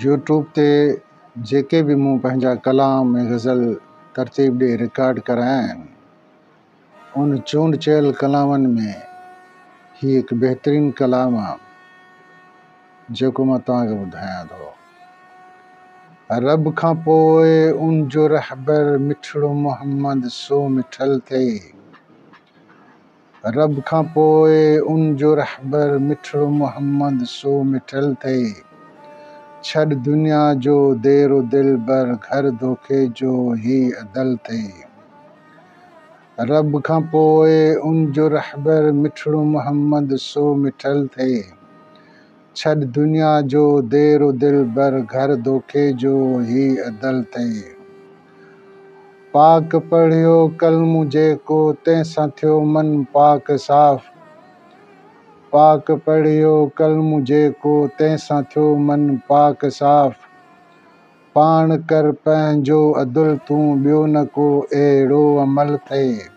YouTube ते जेके भी मूं पंहिंजा कलाम ऐं गज़ल तरतीब ॾे रिकॉर्ड कराया आहिनि, उन चूंड चयल कलामनि में ही हिकु बहितरीनु कलाम आहे जेको मां तव्हांखे ॿुधायां थो। रब खां पोइ उन जो रहबर मिठड़ो मोहम्मद सो मिठल थिए। रब खां पोइ उन जो रहबर मिठड़ो मोहम्मद सो मिठल थिए। छॾ दुनिया जो देरो दिलबर घर धोखे जो ही अदल थिए। रब खां पोइ उन जो रहबर मिठड़ो मोहम्मद सो मिठल थिए। छॾ दुनिया जो देरो दिलबर घर धोखे जो ही अदल थिए। पाक पढ़ियो कलमु जेको तंहिंसां थियो मन पाक साफ़। पाक पढ़ियो कलमु जेको तंहिंसां थियो मन पाक साफ़। पाण कर पंहिंजो अदुल तूं ॿियो न को अहिड़ो अमल थिए।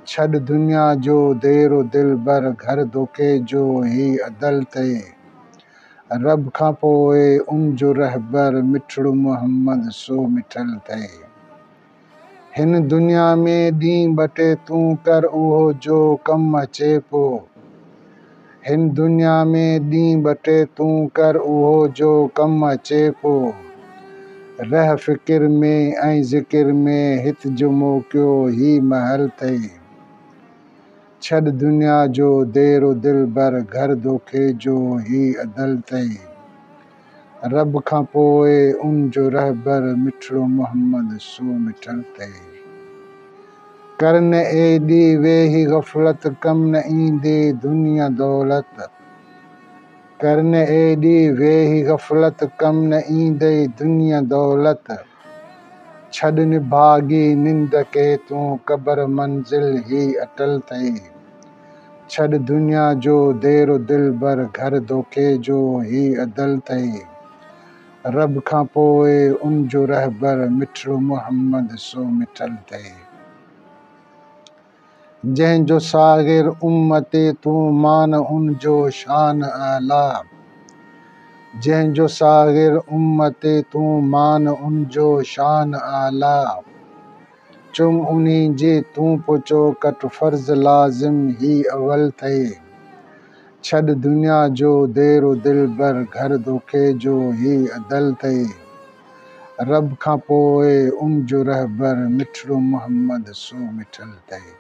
छॾ दुनिया जो देरो दिलबर घर धोखे जो ही अदल थिए। रब खां पोइ उन जो रहबर मिठड़ो मोहम्मद सो मिठल थिए। हिन दुनिया में ॾींहुं बटे तूं कर उहो जो कम अचे पोइ। हिन दुनिया में ॾींहुं बटे तूं कर उहो जो कम अचे पोइ। रह फ़िक्र में ऐं ज़िक्र में हित जो मौक़ियो ही महल थिए। छॾ दुनिया जो देरो दिलबर घर धोखे जो ही अदल थिए। रब खां पोइ उन जो रहबर मिठड़ो मोहम्मद सो मिठल थिए। कर न एॾी वेही ग़फ़लत कम न ईंदे दुनिया दौलत। कर न एॾी वेही ग़फ़लत कम न ईंदे दुनिया दौलत। छॾ निभागी निंद के तूं क़बर मंज़िल ही अटल थिए। छॾ दुनिया जो देरो दिलबर घर धोखे जो ही अदल थिए। रब खां पोइ उन जो रहबर मिठड़ो मोहम्मद सो मिठल थिए। जंहिंजो सागिर उम्मते तूं मान उन जो शान आला। जंहिंजो सागिर उम्मते तूं मान उन जो शान आला। चुम उन्ही जे तूं पुछो कट फ़र्ज़ लाज़िम ही अवल थिए। छॾ दुनिया जो देरो दिलबर घर धोखे जो ही अदल थिए। रब खां पोइ उन जो रहबर मिठड़ो मोहम्मद सो मिठल थिए।